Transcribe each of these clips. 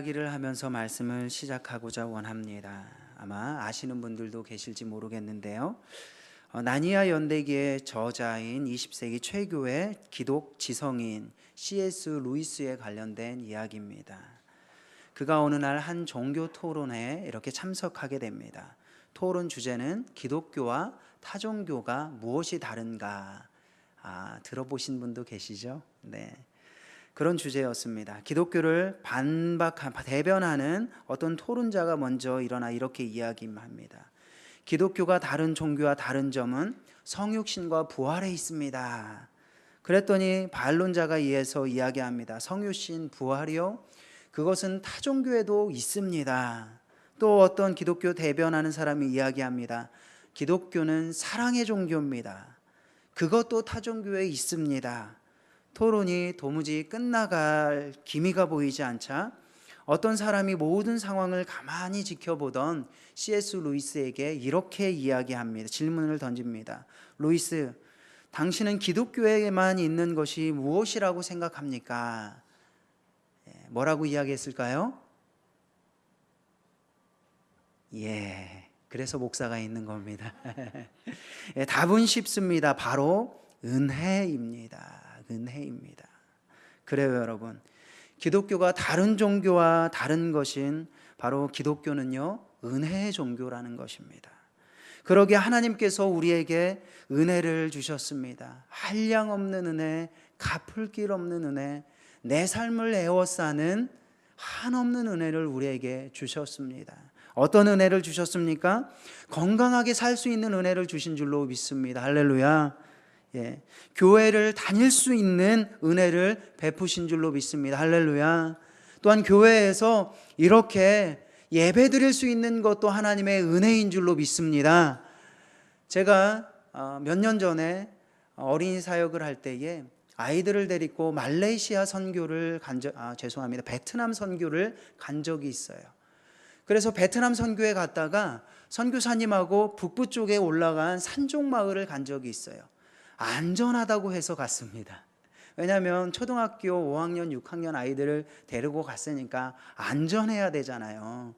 이야기를 하면서 말씀을 시작하고자 원합니다. 아마 아시는 분들도 계실지 모르겠는데요. 나니아 연대기의 저자인 20세기 최고의 기독 지성인 C.S. 루이스에 관련된 이야기입니다. 그가 어느 날 한 종교 토론회에 이렇게 참석하게 됩니다. 토론 주제는 기독교와 타종교가 무엇이 다른가? 들어보신 분도 계시죠? 네. 그런 주제였습니다. 기독교를 대변하는 어떤 토론자가 먼저 일어나 이렇게 이야기합니다. 기독교가 다른 종교와 다른 점은 성육신과 부활에 있습니다. 그랬더니 반론자가 이에서 이야기합니다. 성육신, 부활이요? 그것은 타종교에도 있습니다. 또 어떤 기독교 대변하는 사람이 이야기합니다. 기독교는 사랑의 종교입니다. 그것도 타종교에 있습니다. 토론이 도무지 끝나갈 기미가 보이지 않자 어떤 사람이 모든 상황을 가만히 지켜보던 C.S. 루이스에게 이렇게 이야기합니다. 질문을 던집니다. 루이스, 당신은 기독교에만 있는 것이 무엇이라고 생각합니까? 뭐라고 이야기했을까요? 그래서 목사가 있는 겁니다. 답은 쉽습니다. 바로 은혜입니다. 은혜입니다. 그래요, 여러분. 기독교가 다른 종교와 다른 것인 바로 기독교는요, 은혜의 종교라는 것입니다. 그러기에 하나님께서 우리에게 은혜를 주셨습니다. 한량없는 은혜, 갚을 길 없는 은혜, 내 삶을 에워싸는 한없는 은혜를 우리에게 주셨습니다. 어떤 은혜를 주셨습니까? 건강하게 살 수 있는 은혜를 주신 줄로 믿습니다. 할렐루야. 교회를 다닐 수 있는 은혜를 베푸신 줄로 믿습니다. 할렐루야. 또한 교회에서 이렇게 예배 드릴 수 있는 것도 하나님의 은혜인 줄로 믿습니다. 제가 몇 년 전에 어린이 사역을 할 때에 아이들을 데리고 말레이시아 선교를 베트남 선교를 간 적이 있어요. 그래서 베트남 선교에 갔다가 선교사님하고 북부 쪽에 올라간 산쪽 마을을 간 적이 있어요. 안전하다고 해서 갔습니다. 왜냐하면 초등학교 5학년, 6학년 아이들을 데리고 갔으니까 안전해야 되잖아요.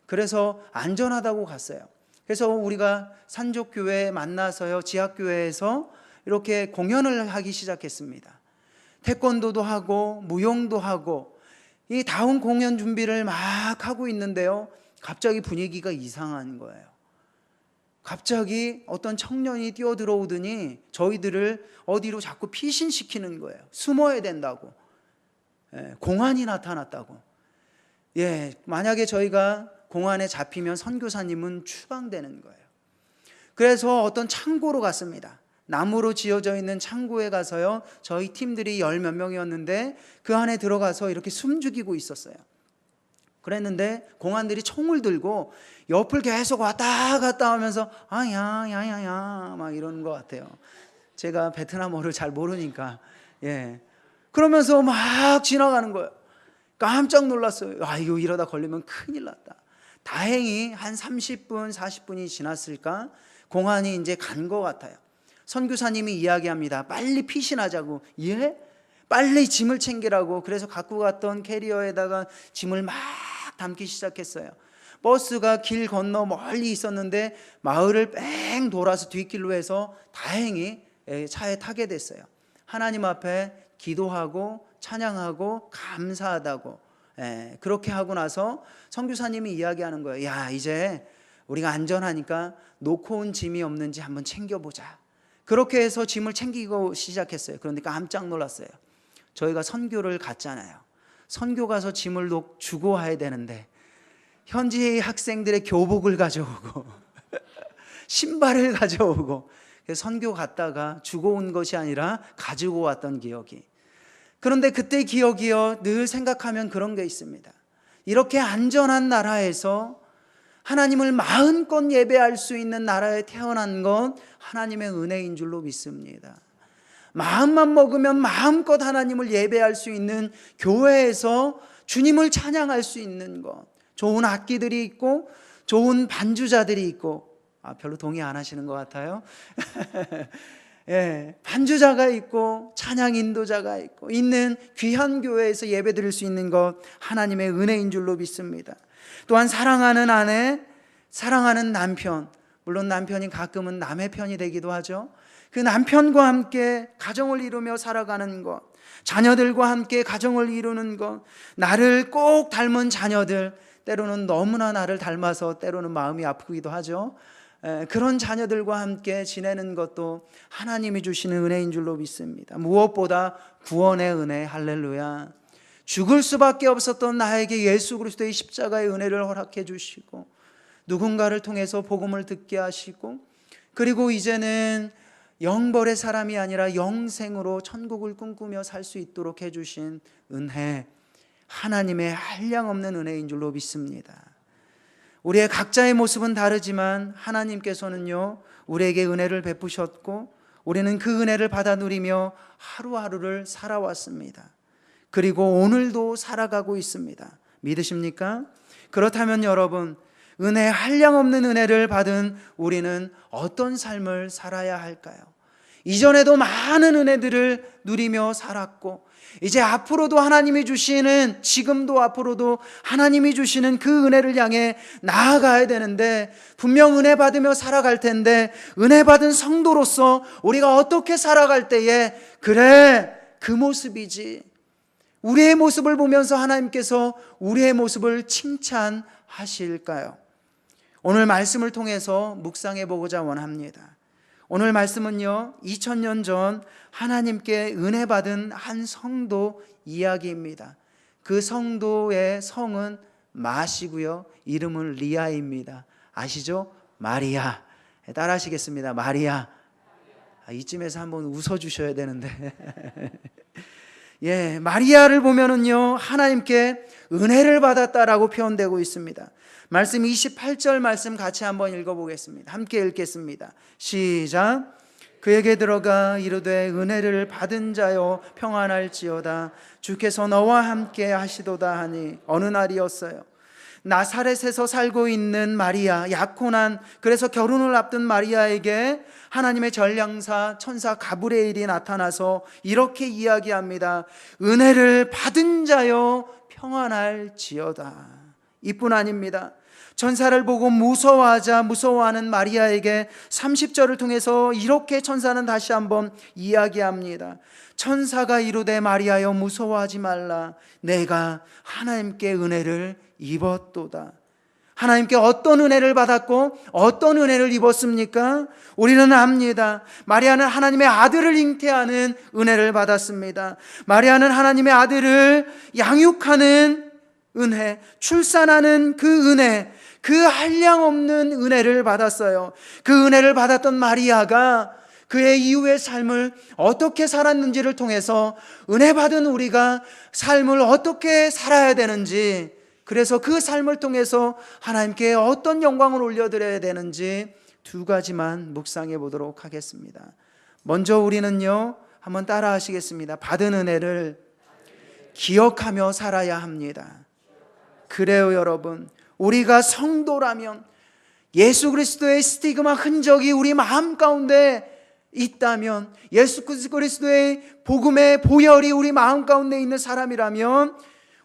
그래서 안전하다고 갔어요. 그래서 우리가 산족교회 만나서요, 지하교회에서 이렇게 공연을 하기 시작했습니다. 태권도도 하고 무용도 하고 이 다음 공연 준비를 막 하고 있는데요, 갑자기 분위기가 이상한 거예요. 갑자기 어떤 청년이 뛰어들어오더니 저희들을 어디로 자꾸 피신시키는 거예요. 숨어야 된다고. 공안이 나타났다고. 만약에 저희가 공안에 잡히면 선교사님은 추방되는 거예요. 그래서 어떤 창고로 갔습니다. 나무로 지어져 있는 창고에 가서요, 저희 팀들이 10몇 명이었는데 그 안에 들어가서 이렇게 숨죽이고 있었어요. 그랬는데 공안들이 총을 들고 옆을 계속 왔다 갔다 하면서 야야야야 막 이러는 것 같아요. 제가 베트남어를 잘 모르니까. 그러면서 막 지나가는 거예요. 깜짝 놀랐어요. 이거 이러다 걸리면 큰일 났다. 다행히 한 30분 40분이 지났을까 공안이 이제 간 것 같아요. 선교사님이 이야기합니다. 빨리 피신하자고. 빨리 짐을 챙기라고. 그래서 갖고 갔던 캐리어에다가 짐을 막 담기 시작했어요. 버스가 길 건너 멀리 있었는데 마을을 뺑 돌아서 뒷길로 해서 다행히 차에 타게 됐어요. 하나님 앞에 기도하고 찬양하고 감사하다고. 그렇게 하고 나서 선교사님이 이야기하는 거예요. 이제 우리가 안전하니까 놓고 온 짐이 없는지 한번 챙겨보자. 그렇게 해서 짐을 챙기고 시작했어요. 그런데 깜짝 놀랐어요. 저희가 선교를 갔잖아요. 선교 가서 짐을 주고 와야 되는데 현지 학생들의 교복을 가져오고 신발을 가져오고, 선교 갔다가 주고 온 것이 아니라 가지고 왔던 기억이. 그런데 그때 기억이요, 늘 생각하면 그런 게 있습니다. 이렇게 안전한 나라에서 하나님을 마음껏 예배할 수 있는 나라에 태어난 건 하나님의 은혜인 줄로 믿습니다. 마음만 먹으면 마음껏 하나님을 예배할 수 있는 교회에서 주님을 찬양할 수 있는 것, 좋은 악기들이 있고 좋은 반주자들이 있고, 별로 동의 안 하시는 것 같아요. 반주자가 있고 찬양 인도자가 있고 있는 귀한 교회에서 예배 드릴 수 있는 것 하나님의 은혜인 줄로 믿습니다. 또한 사랑하는 아내, 사랑하는 남편, 물론 남편이 가끔은 남의 편이 되기도 하죠. 그 남편과 함께 가정을 이루며 살아가는 것, 자녀들과 함께 가정을 이루는 것, 나를 꼭 닮은 자녀들, 때로는 너무나 나를 닮아서 때로는 마음이 아프기도 하죠. 그런 자녀들과 함께 지내는 것도 하나님이 주시는 은혜인 줄로 믿습니다. 무엇보다 구원의 은혜, 할렐루야. 죽을 수밖에 없었던 나에게 예수 그리스도의 십자가의 은혜를 허락해 주시고 누군가를 통해서 복음을 듣게 하시고 그리고 이제는 영벌의 사람이 아니라 영생으로 천국을 꿈꾸며 살 수 있도록 해주신 은혜, 하나님의 한량없는 은혜인 줄로 믿습니다. 우리의 각자의 모습은 다르지만 하나님께서는요 우리에게 은혜를 베푸셨고 우리는 그 은혜를 받아 누리며 하루하루를 살아왔습니다. 그리고 오늘도 살아가고 있습니다. 믿으십니까? 그렇다면 여러분, 은혜 한량없는 은혜를 받은 우리는 어떤 삶을 살아야 할까요? 이전에도 많은 은혜들을 누리며 살았고 이제 앞으로도 하나님이 주시는, 지금도 앞으로도 하나님이 주시는 그 은혜를 향해 나아가야 되는데 분명 은혜 받으며 살아갈 텐데 은혜 받은 성도로서 우리가 어떻게 살아갈 때에 그래 그 모습이지, 우리의 모습을 보면서 하나님께서 우리의 모습을 칭찬하실까요? 오늘 말씀을 통해서 묵상해 보고자 원합니다. 오늘 말씀은요 2000년 전 하나님께 은혜 받은 한 성도 이야기입니다. 그 성도의 성은 마시고요 이름은 리아입니다. 아시죠? 마리아. 따라 하시겠습니다. 마리아. 이쯤에서 한번 웃어주셔야 되는데 마리아를 보면은요 하나님께 은혜를 받았다라고 표현되고 있습니다. 말씀 28절 말씀 같이 한번 읽어보겠습니다. 함께 읽겠습니다. 시작. 그에게 들어가 이르되 은혜를 받은 자여 평안할지어다. 주께서 너와 함께 하시도다 하니 어느 날이었어요. 나사렛에서 살고 있는 마리아, 약혼한, 그래서 결혼을 앞둔 마리아에게 하나님의 전량사 천사 가브리엘이 나타나서 이렇게 이야기합니다. 은혜를 받은 자여 평안할지어다. 이뿐 아닙니다. 천사를 보고 무서워하는 마리아에게 30절을 통해서 이렇게 천사는 다시 한번 이야기합니다. 천사가 이르되 마리아여 무서워하지 말라. 내가 하나님께 은혜를 입었도다. 하나님께 어떤 은혜를 받았고 어떤 은혜를 입었습니까? 우리는 압니다. 마리아는 하나님의 아들을 잉태하는 은혜를 받았습니다. 마리아는 하나님의 아들을 양육하는 은혜, 출산하는 그 은혜, 그 한량없는 은혜를 받았어요. 그 은혜를 받았던 마리아가 그의 이후의 삶을 어떻게 살았는지를 통해서 은혜 받은 우리가 삶을 어떻게 살아야 되는지, 그래서 그 삶을 통해서 하나님께 어떤 영광을 올려드려야 되는지 두 가지만 묵상해 보도록 하겠습니다. 먼저 우리는요, 한번 따라 하시겠습니다. 받은 은혜를 기억하며 살아야 합니다. 그래요 여러분, 우리가 성도라면 예수 그리스도의 스티그마 흔적이 우리 마음 가운데 있다면, 예수 그리스도의 복음의 보혈이 우리 마음 가운데 있는 사람이라면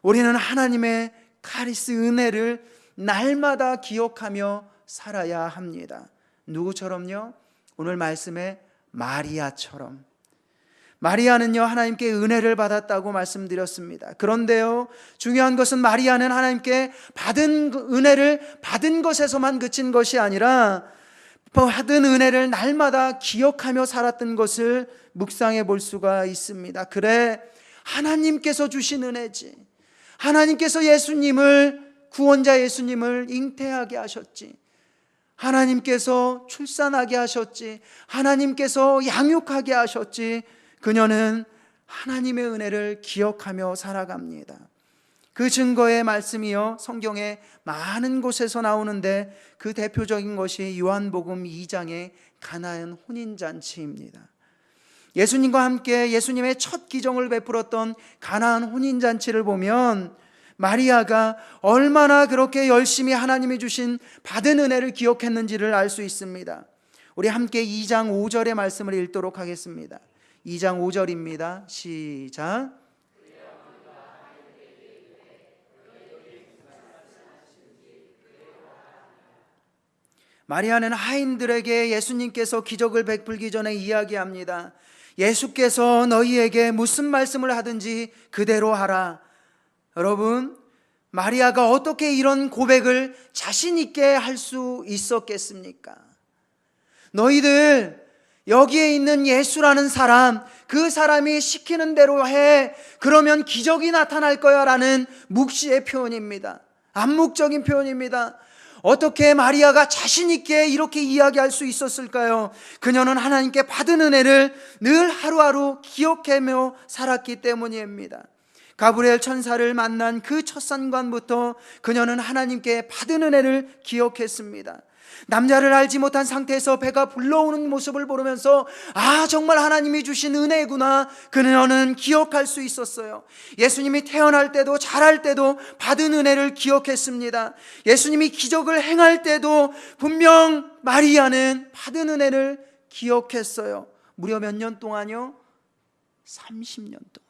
우리는 하나님의 카리스 은혜를 날마다 기억하며 살아야 합니다. 누구처럼요? 오늘 말씀에 마리아처럼. 마리아는요 하나님께 은혜를 받았다고 말씀드렸습니다. 그런데요 중요한 것은 마리아는 하나님께 받은 은혜를 받은 것에서만 그친 것이 아니라 받은 은혜를 날마다 기억하며 살았던 것을 묵상해 볼 수가 있습니다. 그래, 하나님께서 주신 은혜지. 하나님께서 예수님을, 구원자 예수님을 잉태하게 하셨지. 하나님께서 출산하게 하셨지. 하나님께서 양육하게 하셨지. 그녀는 하나님의 은혜를 기억하며 살아갑니다. 그 증거의 말씀이요 성경에 많은 곳에서 나오는데 그 대표적인 것이 요한복음 2장의 가나안 혼인잔치입니다. 예수님과 함께 예수님의 첫 기정을 베풀었던 가나안 혼인잔치를 보면 마리아가 얼마나 그렇게 열심히 하나님이 주신 받은 은혜를 기억했는지를 알 수 있습니다. 우리 함께 2장 5절의 말씀을 읽도록 하겠습니다. 2장 5절입니다. 시작. 마리아는 하인들에게 예수님께서 기적을 베풀기 전에 이야기합니다. 예수께서 너희에게 무슨 말씀을 하든지 그대로 하라. 여러분, 마리아가 어떻게 이런 고백을 자신 있게 할 수 있었겠습니까? 너희들 여기에 있는 예수라는 사람, 그 사람이 시키는 대로 해. 그러면 기적이 나타날 거야 라는 묵시의 표현입니다. 암묵적인 표현입니다. 어떻게 마리아가 자신 있게 이렇게 이야기할 수 있었을까요? 그녀는 하나님께 받은 은혜를 늘 하루하루 기억하며 살았기 때문입니다. 가브리엘 천사를 만난 그 첫 순간부터 그녀는 하나님께 받은 은혜를 기억했습니다. 남자를 알지 못한 상태에서 배가 불러오는 모습을 보면서 정말 하나님이 주신 은혜구나, 그녀는 기억할 수 있었어요. 예수님이 태어날 때도 자랄 때도 받은 은혜를 기억했습니다. 예수님이 기적을 행할 때도 분명 마리아는 받은 은혜를 기억했어요. 무려 몇 년 동안요? 30년 동안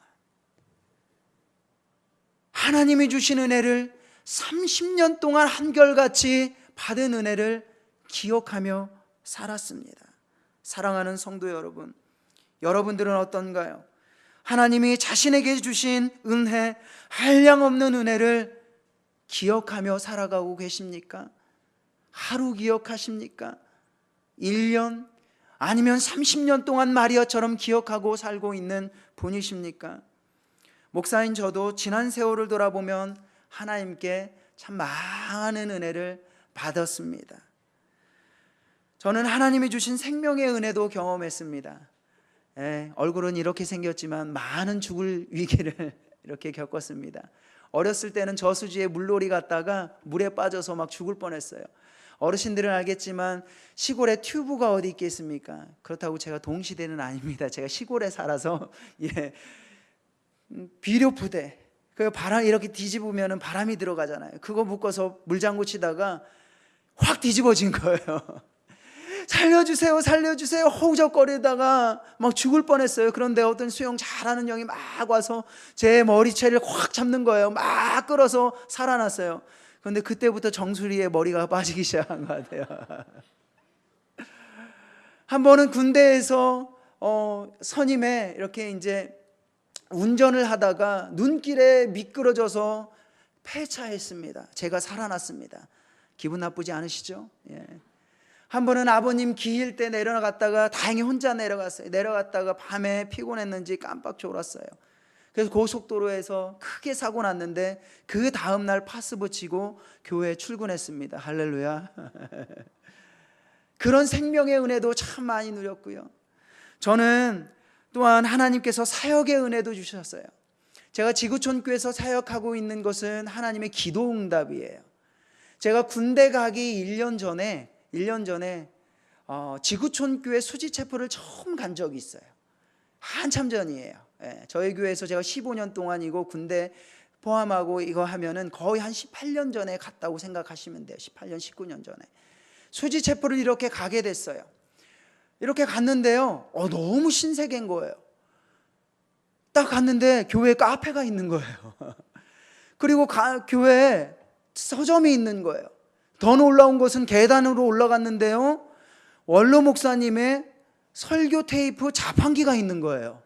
하나님이 주신 은혜를 30년 동안 한결같이 받은 은혜를 기억하며 살았습니다. 사랑하는 성도 여러분, 여러분들은 어떤가요? 하나님이 자신에게 주신 은혜, 한량없는 은혜를 기억하며 살아가고 계십니까? 하루 기억하십니까? 1년 아니면 30년 동안 마리아처럼 기억하고 살고 있는 분이십니까? 목사인 저도 지난 세월을 돌아보면 하나님께 참 많은 은혜를 받았습니다. 저는 하나님이 주신 생명의 은혜도 경험했습니다. 얼굴은 이렇게 생겼지만 많은 죽을 위기를 이렇게 겪었습니다. 어렸을 때는 저수지에 물놀이 갔다가 물에 빠져서 막 죽을 뻔했어요. 어르신들은 알겠지만 시골에 튜브가 어디 있겠습니까? 그렇다고 제가 동시대는 아닙니다. 제가 시골에 살아서 비료부대, 그 바람 이렇게 뒤집으면 바람이 들어가잖아요. 그거 묶어서 물장구 치다가 확 뒤집어진 거예요. 살려주세요, 살려주세요 호우적거리다가 막 죽을 뻔했어요. 그런데 어떤 수영 잘하는 형이 막 와서 제 머리채를 확 잡는 거예요. 막 끌어서 살아났어요. 그런데 그때부터 정수리에 머리가 빠지기 시작한 것 같아요. 한 번은 군대에서 선임에 이렇게 이제 운전을 하다가 눈길에 미끄러져서 폐차했습니다. 제가 살아났습니다. 기분 나쁘지 않으시죠? 한 번은 아버님 기일 때 내려갔다가 다행히 혼자 내려갔어요. 내려갔다가 밤에 피곤했는지 깜빡 졸았어요. 그래서 고속도로에서 크게 사고 났는데 그 다음날 파스 붙이고 교회에 출근했습니다. 할렐루야. 그런 생명의 은혜도 참 많이 누렸고요. 저는 또한 하나님께서 사역의 은혜도 주셨어요. 제가 지구촌교회에서 사역하고 있는 것은 하나님의 기도 응답이에요. 제가 군대 가기 1년 전에 지구촌교회 수지체포를 처음 간 적이 있어요. 한참 전이에요. 저희 교회에서 제가 15년 동안이고 군대 포함하고 이거 하면은 거의 한 18년 전에 갔다고 생각하시면 돼요. 18년, 19년 전에 수지체포를 이렇게 가게 됐어요. 이렇게 갔는데요, 너무 신세계인 거예요. 딱 갔는데 교회에 카페가 있는 거예요. 그리고 교회에 서점이 있는 거예요. 더 놀라운 것은 계단으로 올라갔는데요, 원로 목사님의 설교 테이프 자판기가 있는 거예요.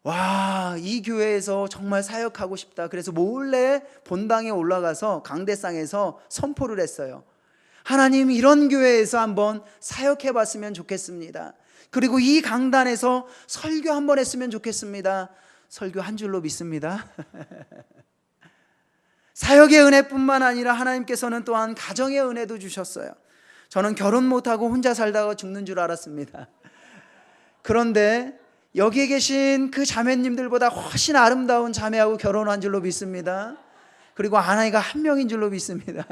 와, 이 교회에서 정말 사역하고 싶다. 그래서 몰래 본당에 올라가서 강대상에서 선포를 했어요. 하나님, 이런 교회에서 한번 사역해 봤으면 좋겠습니다. 그리고 이 강단에서 설교 한번 했으면 좋겠습니다. 설교 한 줄로 믿습니다. 사역의 은혜뿐만 아니라 하나님께서는 또한 가정의 은혜도 주셨어요. 저는 결혼 못하고 혼자 살다가 죽는 줄 알았습니다. 그런데 여기에 계신 그 자매님들보다 훨씬 아름다운 자매하고 결혼한 줄로 믿습니다. 그리고 아내가 한 명인 줄로 믿습니다.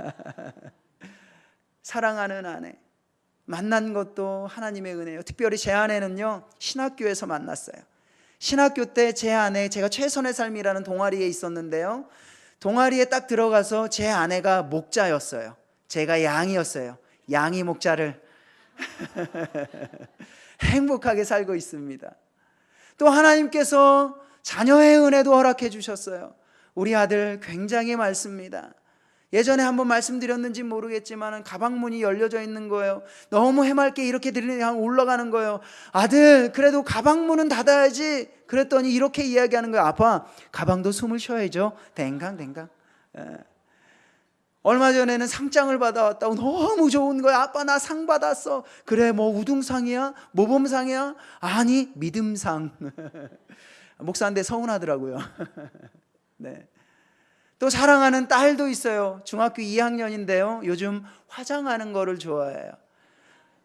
사랑하는 아내 만난 것도 하나님의 은혜예요. 특별히 제 아내는요, 신학교에서 만났어요. 신학교 때 제 아내, 제가 최선의 삶이라는 동아리에 있었는데요, 동아리에 딱 들어가서 제 아내가 목자였어요. 제가 양이었어요. 양이 목자를 행복하게 살고 있습니다. 또 하나님께서 자녀의 은혜도 허락해 주셨어요. 우리 아들 굉장히 맑습니다. 예전에 한번 말씀드렸는지 모르겠지만 가방문이 열려져 있는 거예요. 너무 해맑게 이렇게 올라가는 거예요. 아들, 그래도 가방문은 닫아야지. 그랬더니 이렇게 이야기하는 거예요. 아빠, 가방도 숨을 쉬어야죠. 댕강. 얼마 전에는 상장을 받아왔다고 너무 좋은 거야. 아빠, 나 상 받았어. 그래, 뭐 우등상이야? 모범상이야? 아니, 믿음상. 목사인데 서운하더라고요. 네. 또 사랑하는 딸도 있어요. 중학교 2학년인데요. 요즘 화장하는 거를 좋아해요.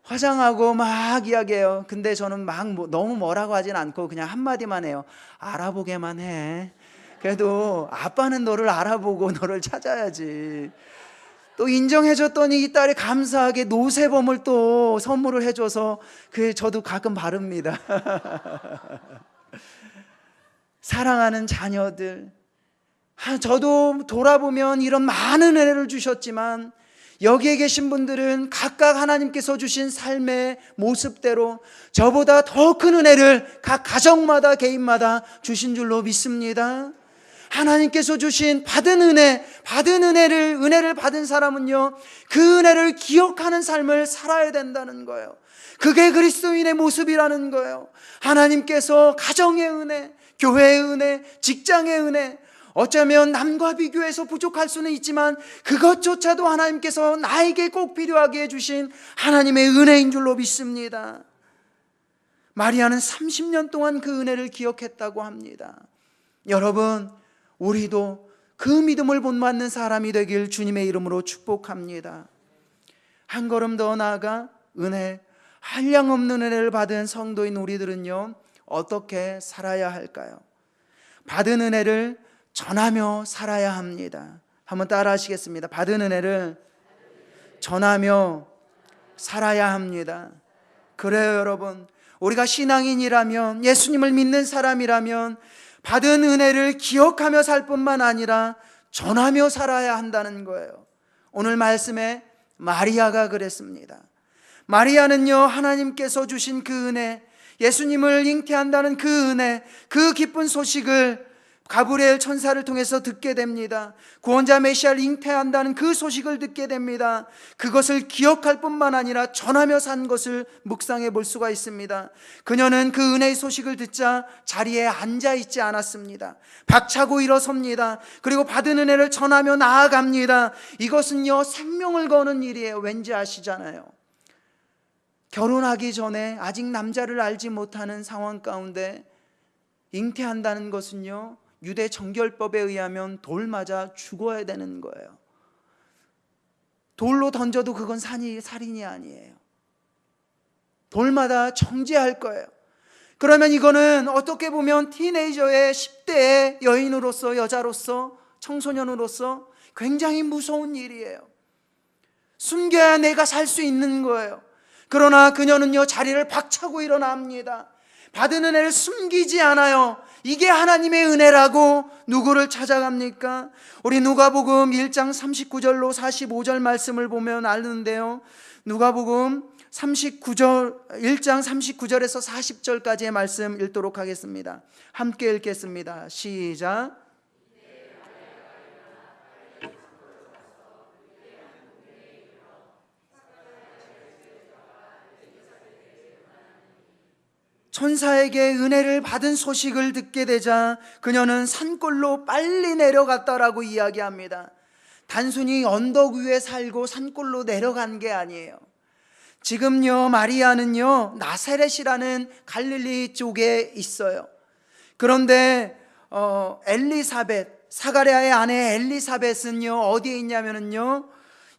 화장하고 막 이야기해요. 근데 저는 막 너무 뭐라고 하진 않고 그냥 한마디만 해요. 알아보게만 해. 그래도 아빠는 너를 알아보고 너를 찾아야지. 또 인정해줬더니 이 딸이 감사하게 노세범을 또 선물을 해줘서 그게 저도 가끔 바릅니다. 사랑하는 자녀들, 저도 돌아보면 이런 많은 은혜를 주셨지만 여기에 계신 분들은 각각 하나님께서 주신 삶의 모습대로 저보다 더 큰 은혜를 각 가정마다 개인마다 주신 줄로 믿습니다. 하나님께서 주신 받은 은혜를 받은 사람은요, 그 은혜를 기억하는 삶을 살아야 된다는 거예요. 그게 그리스도인의 모습이라는 거예요. 하나님께서 가정의 은혜, 교회의 은혜, 직장의 은혜, 어쩌면 남과 비교해서 부족할 수는 있지만 그것조차도 하나님께서 나에게 꼭 필요하게 해주신 하나님의 은혜인 줄로 믿습니다. 마리아는 30년 동안 그 은혜를 기억했다고 합니다. 여러분, 우리도 그 믿음을 본받는 사람이 되길 주님의 이름으로 축복합니다. 한 걸음 더 나아가 한량없는 은혜를 받은 성도인 우리들은요, 어떻게 살아야 할까요? 받은 은혜를 전하며 살아야 합니다. 한번 따라 하시겠습니다. 받은 은혜를 전하며 살아야 합니다. 그래요, 여러분. 우리가 신앙인이라면, 예수님을 믿는 사람이라면 받은 은혜를 기억하며 살 뿐만 아니라 전하며 살아야 한다는 거예요. 오늘 말씀에 마리아가 그랬습니다. 마리아는요, 하나님께서 주신 그 은혜, 예수님을 잉태한다는 그 은혜, 그 기쁜 소식을 가브리엘 천사를 통해서 듣게 됩니다. 구원자 메시아를 잉태한다는 그 소식을 듣게 됩니다. 그것을 기억할 뿐만 아니라 전하며 산 것을 묵상해 볼 수가 있습니다. 그녀는 그 은혜의 소식을 듣자 자리에 앉아 있지 않았습니다. 박차고 일어섭니다. 그리고 받은 은혜를 전하며 나아갑니다. 이것은요, 생명을 거는 일이에요. 왠지 아시잖아요. 결혼하기 전에 아직 남자를 알지 못하는 상황 가운데 잉태한다는 것은요, 유대 정결법에 의하면 돌 맞아 죽어야 되는 거예요. 돌로 던져도 그건 살인이 아니에요. 돌마다 정죄할 거예요. 그러면 이거는 어떻게 보면 티네이저의 10대의 여인으로서, 여자로서, 청소년으로서 굉장히 무서운 일이에요. 숨겨야 내가 살 수 있는 거예요. 그러나 그녀는요, 자리를 박차고 일어납니다. 받은 은혜를 숨기지 않아요. 이게 하나님의 은혜라고 누구를 찾아갑니까? 우리 누가복음 1장 39절로 45절 말씀을 보면 아는데요, 누가복음 1장 39절에서 40절까지의 말씀 읽도록 하겠습니다. 함께 읽겠습니다. 시작. 천사에게 은혜를 받은 소식을 듣게 되자 그녀는 산골로 빨리 내려갔다라고 이야기합니다. 단순히 언덕 위에 살고 산골로 내려간 게 아니에요. 지금요, 마리아는요, 나사렛이라는 갈릴리 쪽에 있어요. 그런데 사가랴의 아내 엘리사벳은요, 어디에 있냐면요,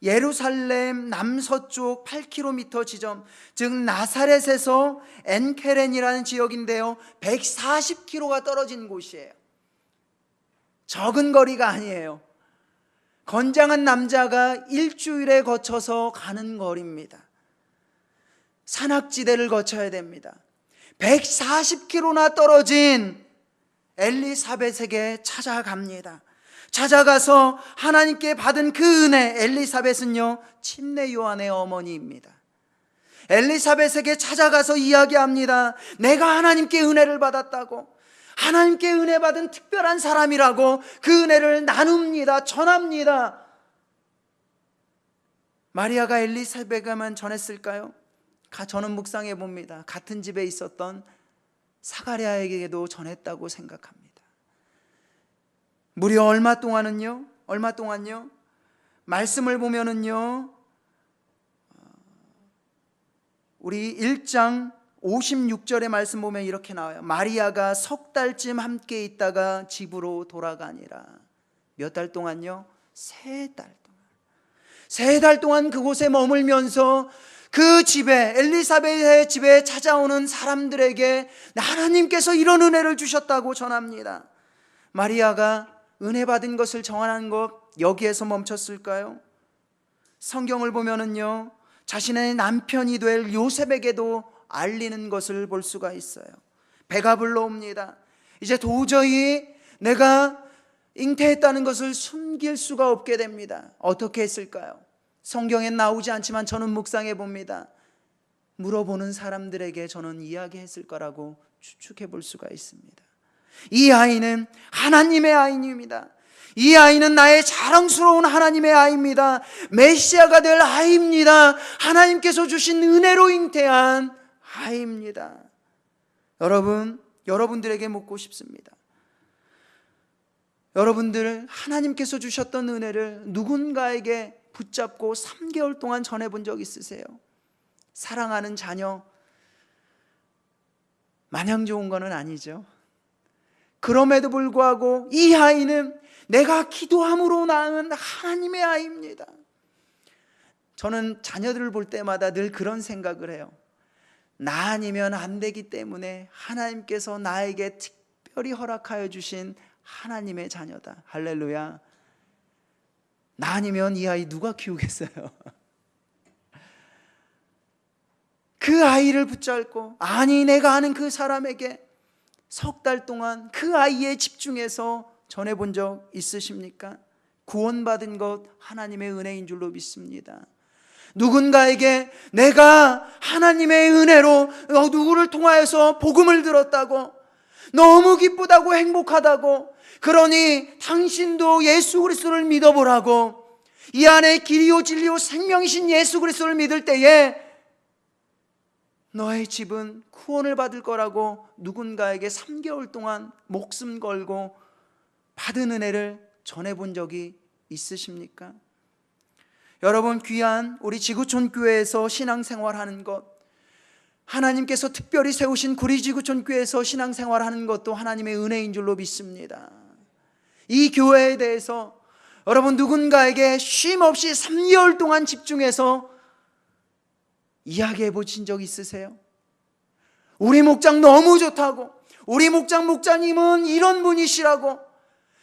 예루살렘 남서쪽 8km 지점, 즉 나사렛에서 엔케렌이라는 지역인데요, 140km가 떨어진 곳이에요. 적은 거리가 아니에요. 건장한 남자가 일주일에 거쳐서 가는 거리입니다. 산악지대를 거쳐야 됩니다. 140km나 떨어진 엘리사벳에게 찾아갑니다. 찾아가서 하나님께 받은 그 은혜, 엘리사벳은요, 침례 요한의 어머니입니다. 엘리사벳에게 찾아가서 이야기합니다. 내가 하나님께 은혜를 받았다고, 하나님께 은혜 받은 특별한 사람이라고 그 은혜를 나눕니다. 전합니다. 마리아가 엘리사벳에게만 전했을까요? 저는 묵상해 봅니다. 같은 집에 있었던 사가랴에게도 전했다고 생각합니다. 무려 얼마 동안요? 말씀을 보면은요, 우리 1장 56절의 말씀 보면 이렇게 나와요. 마리아가 석 달쯤 함께 있다가 집으로 돌아가니라. 몇 달 동안요? 3달 동안. 3달 동안 그곳에 머물면서 그 집에, 엘리사벳의 집에 찾아오는 사람들에게 하나님께서 이런 은혜를 주셨다고 전합니다. 마리아가 은혜 받은 것을 정하는 것 여기에서 멈췄을까요? 성경을 보면은요, 자신의 남편이 될 요셉에게도 알리는 것을 볼 수가 있어요. 배가 불러옵니다. 이제 도저히 내가 잉태했다는 것을 숨길 수가 없게 됩니다. 어떻게 했을까요? 성경엔 나오지 않지만 저는 묵상해 봅니다. 물어보는 사람들에게 저는 이야기했을 거라고 추측해 볼 수가 있습니다. 이 아이는 하나님의 아이입니다. 이 아이는 나의 자랑스러운 하나님의 아이입니다. 메시아가 될 아이입니다. 하나님께서 주신 은혜로 잉태한 아이입니다. 여러분들에게 묻고 싶습니다. 여러분들 하나님께서 주셨던 은혜를 누군가에게 붙잡고 3개월 동안 전해본 적 있으세요? 사랑하는 자녀, 마냥 좋은 거는 아니죠. 그럼에도 불구하고 이 아이는 내가 기도함으로 낳은 하나님의 아이입니다. 저는 자녀들을 볼 때마다 늘 그런 생각을 해요. 나 아니면 안 되기 때문에 하나님께서 나에게 특별히 허락하여 주신 하나님의 자녀다. 할렐루야. 나 아니면 이 아이 누가 키우겠어요? 그 아이를 붙잡고, 아니 내가 아는 그 사람에게 석 달 동안 그 아이에 집중해서 전해본 적 있으십니까? 구원받은 것 하나님의 은혜인 줄로 믿습니다. 누군가에게 내가 하나님의 은혜로 누구를 통하여서 복음을 들었다고, 너무 기쁘다고 행복하다고, 그러니 당신도 예수 그리스도를 믿어보라고, 이 안에 길이요 진리요 생명이신 예수 그리스도를 믿을 때에 너의 집은 구원을 받을 거라고 누군가에게 3개월 동안 목숨 걸고 받은 은혜를 전해본 적이 있으십니까? 여러분, 귀한 우리 지구촌 교회에서 신앙생활하는 것, 하나님께서 특별히 세우신 구리지구촌 교회에서 신앙생활하는 것도 하나님의 은혜인 줄로 믿습니다. 이 교회에 대해서 여러분 누군가에게 쉼없이 3개월 동안 집중해서 이야기해 보신 적 있으세요? 우리 목장 너무 좋다고, 우리 목장님은 이런 분이시라고,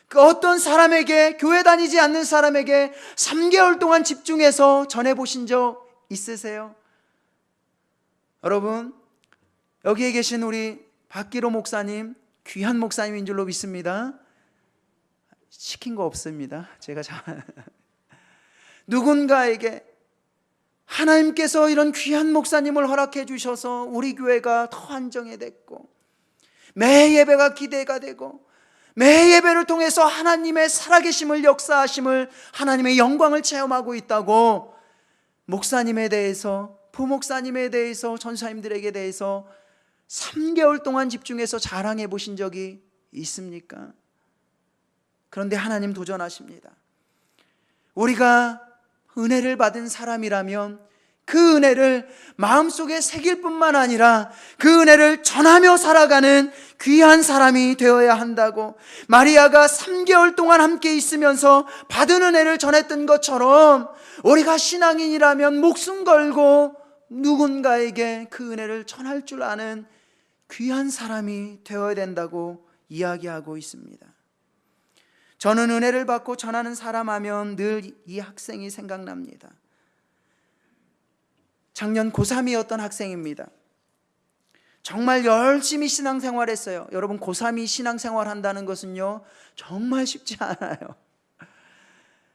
그 어떤 사람에게, 교회 다니지 않는 사람에게 3개월 동안 집중해서 전해보신 적 있으세요? 여러분, 여기에 계신 우리 박기로 목사님, 귀한 목사님인 줄로 믿습니다. 시킨 거 없습니다. 제가 누군가에게 하나님께서 이런 귀한 목사님을 허락해 주셔서 우리 교회가 더 안정해졌고, 매 예배가 기대가 되고, 매 예배를 통해서 하나님의 살아계심을, 역사하심을, 하나님의 영광을 체험하고 있다고 목사님에 대해서, 부목사님에 대해서, 전사님들에게 대해서 3개월 동안 집중해서 자랑해 보신 적이 있습니까? 그런데 하나님 도전하십니다. 우리가 은혜를 받은 사람이라면 그 은혜를 마음속에 새길 뿐만 아니라 그 은혜를 전하며 살아가는 귀한 사람이 되어야 한다고, 마리아가 3개월 동안 함께 있으면서 받은 은혜를 전했던 것처럼 우리가 신앙인이라면 목숨 걸고 누군가에게 그 은혜를 전할 줄 아는 귀한 사람이 되어야 된다고 이야기하고 있습니다. 저는 은혜를 받고 전하는 사람 하면 늘 이 학생이 생각납니다. 작년 고3이었던 학생입니다. 정말 열심히 신앙생활했어요. 여러분, 고3이 신앙생활 한다는 것은요 정말 쉽지 않아요.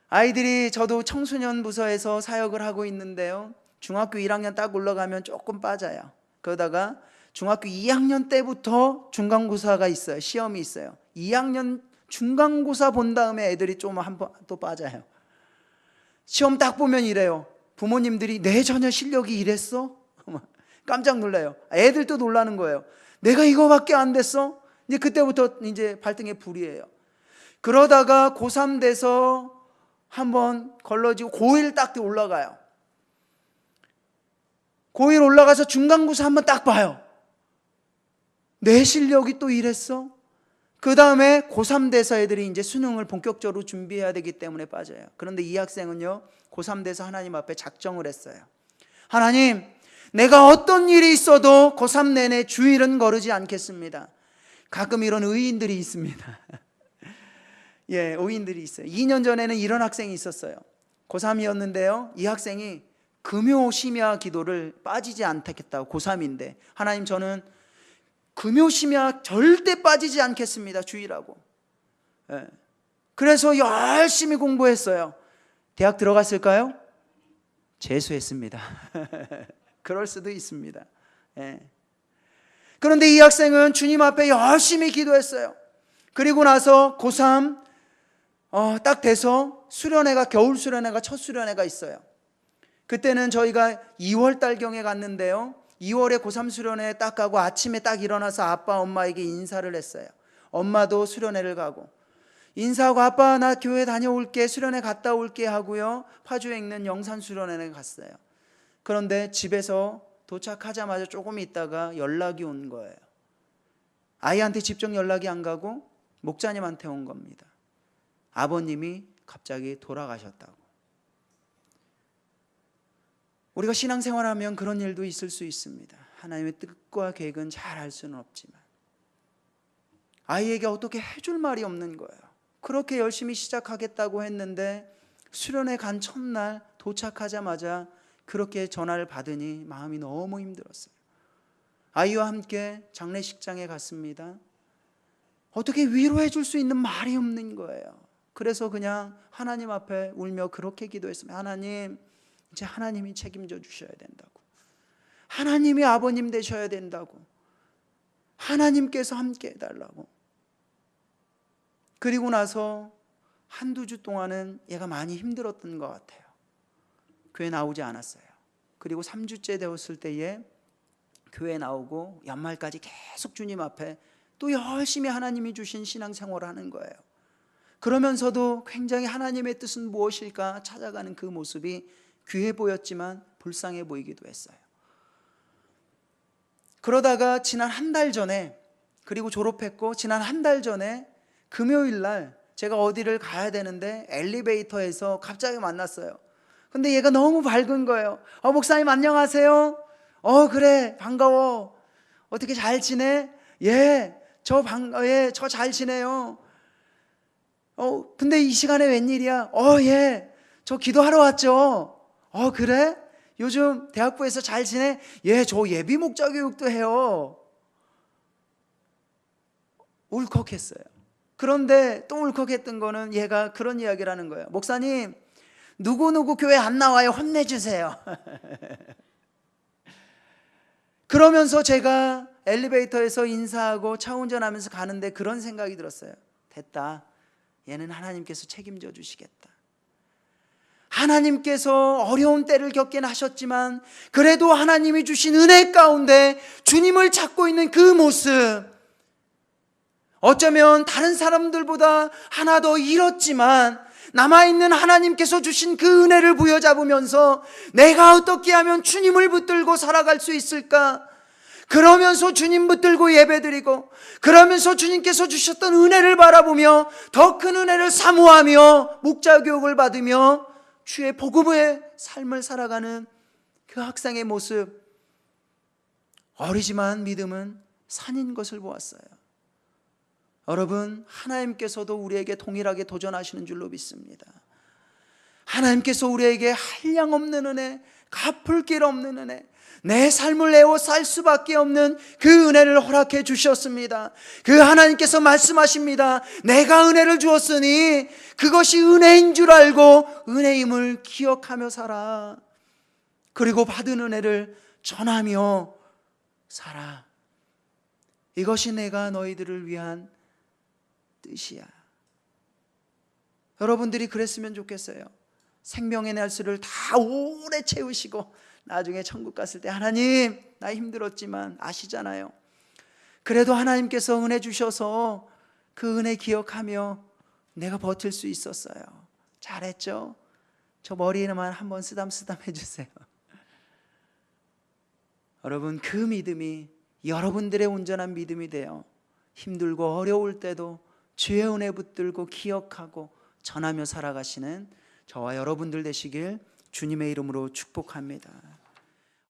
아이들이, 저도 청소년 부서에서 사역을 하고 있는데요, 중학교 1학년 딱 올라가면 조금 빠져요. 그러다가 중학교 2학년 때부터 중간고사가 있어요. 시험이 있어요. 2학년 중간고사 본 다음에 애들이 좀 한 번 또 빠져요. 시험 딱 보면 이래요. 부모님들이 내 자녀 실력이 이랬어? 깜짝 놀라요. 애들도 놀라는 거예요. 내가 이거밖에 안 됐어? 이제 그때부터 이제 발등에 불이에요. 그러다가 고3 돼서 한번 걸러지고 고1 딱 올라가요. 고1 올라가서 중간고사 한번 딱 봐요. 내 실력이 또 이랬어? 그 다음에 고3 돼서 애들이 이제 수능을 본격적으로 준비해야 되기 때문에 빠져요. 그런데 이 학생은요, 고3 돼서 하나님 앞에 작정을 했어요. 하나님, 내가 어떤 일이 있어도 고3 내내 주일은 거르지 않겠습니다. 가끔 이런 의인들이 있습니다. 예, 의인들이 있어요. 2년 전에는 이런 학생이 있었어요. 고3이었는데요, 이 학생이 금요 심야 기도를 빠지지 않겠다고. 고3인데 하나님, 저는 금요 심야 절대 빠지지 않겠습니다, 주일하고. 예. 그래서 열심히 공부했어요. 대학 들어갔을까요? 재수했습니다. 그럴 수도 있습니다. 예. 그런데 이 학생은 주님 앞에 열심히 기도했어요. 그리고 나서 고3 딱 돼서 수련회가, 겨울 수련회가, 첫 수련회가 있어요. 그때는 저희가 2월 달경에 갔는데요, 2월에 고3 수련회 딱 가고 아침에 딱 일어나서 아빠 엄마에게 인사를 했어요. 엄마도 수련회를 가고 인사하고, 아빠 나 교회 다녀올게, 수련회 갔다 올게 하고요, 파주에 있는 영산 수련회에 갔어요. 그런데 집에서 도착하자마자 조금 있다가 연락이 온 거예요. 아이한테 직접 연락이 안 가고 목자님한테 온 겁니다. 아버님이 갑자기 돌아가셨다고. 우리가 신앙생활하면 그런 일도 있을 수 있습니다. 하나님의 뜻과 계획은 잘 알 수는 없지만 아이에게 어떻게 해줄 말이 없는 거예요. 그렇게 열심히 시작하겠다고 했는데 수련회 간 첫날 도착하자마자 그렇게 전화를 받으니 마음이 너무 힘들었어요. 아이와 함께 장례식장에 갔습니다. 어떻게 위로해 줄 수 있는 말이 없는 거예요. 그래서 그냥 하나님 앞에 울며 그렇게 기도했습니다. 하나님, 이제 하나님이 책임져 주셔야 된다고. 하나님이 아버님 되셔야 된다고. 하나님께서 함께 해달라고. 그리고 나서 한두 주 동안은 얘가 많이 힘들었던 것 같아요. 교회 나오지 않았어요. 그리고 3주째 되었을 때에 교회 나오고 연말까지 계속 주님 앞에 또 열심히 하나님이 주신 신앙생활을 하는 거예요. 그러면서도 굉장히 하나님의 뜻은 무엇일까 찾아가는 그 모습이 귀해 보였지만 불쌍해 보이기도 했어요. 그러다가 지난 한 달 전에, 그리고 졸업했고 지난 한 달 전에 금요일 날 제가 어디를 가야 되는데 엘리베이터에서 갑자기 만났어요. 근데 얘가 너무 밝은 거예요. 목사님 안녕하세요. 그래 반가워. 어떻게 잘 지내? 저 잘 지내요. 근데 이 시간에 웬일이야? 저 기도하러 왔죠. 그래? 요즘 대학부에서 잘 지내? 저 예비 목자 교육도 해요. 울컥했어요. 그런데 또 울컥했던 거는 얘가 그런 이야기를 하는 거예요. 목사님, 누구누구 교회 안 나와요. 혼내주세요. 그러면서 제가 엘리베이터에서 인사하고 차 운전하면서 가는데 그런 생각이 들었어요. 됐다. 얘는 하나님께서 책임져 주시겠다. 하나님께서 어려운 때를 겪긴 하셨지만 그래도 하나님이 주신 은혜 가운데 주님을 찾고 있는 그 모습, 어쩌면 다른 사람들보다 하나 더 잃었지만 남아있는 하나님께서 주신 그 은혜를 부여잡으면서 내가 어떻게 하면 주님을 붙들고 살아갈 수 있을까? 그러면서 주님 붙들고 예배드리고, 그러면서 주님께서 주셨던 은혜를 바라보며 더 큰 은혜를 사모하며 목자교육을 받으며 주의 복음의 삶을 살아가는 그 학생의 모습, 어리지만 믿음은 산인 것을 보았어요. 여러분, 하나님께서도 우리에게 동일하게 도전하시는 줄로 믿습니다. 하나님께서 우리에게 한량없는 은혜, 갚을 길 없는 은혜, 내 삶을 내어 살 수밖에 없는 그 은혜를 허락해 주셨습니다. 그 하나님께서 말씀하십니다. 내가 은혜를 주었으니 그것이 은혜인 줄 알고 은혜임을 기억하며 살아. 그리고 받은 은혜를 전하며 살아. 이것이 내가 너희들을 위한 뜻이야. 여러분들이 그랬으면 좋겠어요. 생명의 날수를 다 오래 채우시고 나중에 천국 갔을 때 하나님, 나 힘들었지만 아시잖아요. 그래도 하나님께서 은혜 주셔서 그 은혜 기억하며 내가 버틸 수 있었어요. 잘했죠? 저 머리에만 한번 쓰담쓰담 해주세요. 여러분, 그 믿음이 여러분들의 온전한 믿음이 되어 힘들고 어려울 때도 주의 은혜 붙들고 기억하고 전하며 살아가시는 저와 여러분들 되시길 주님의 이름으로 축복합니다.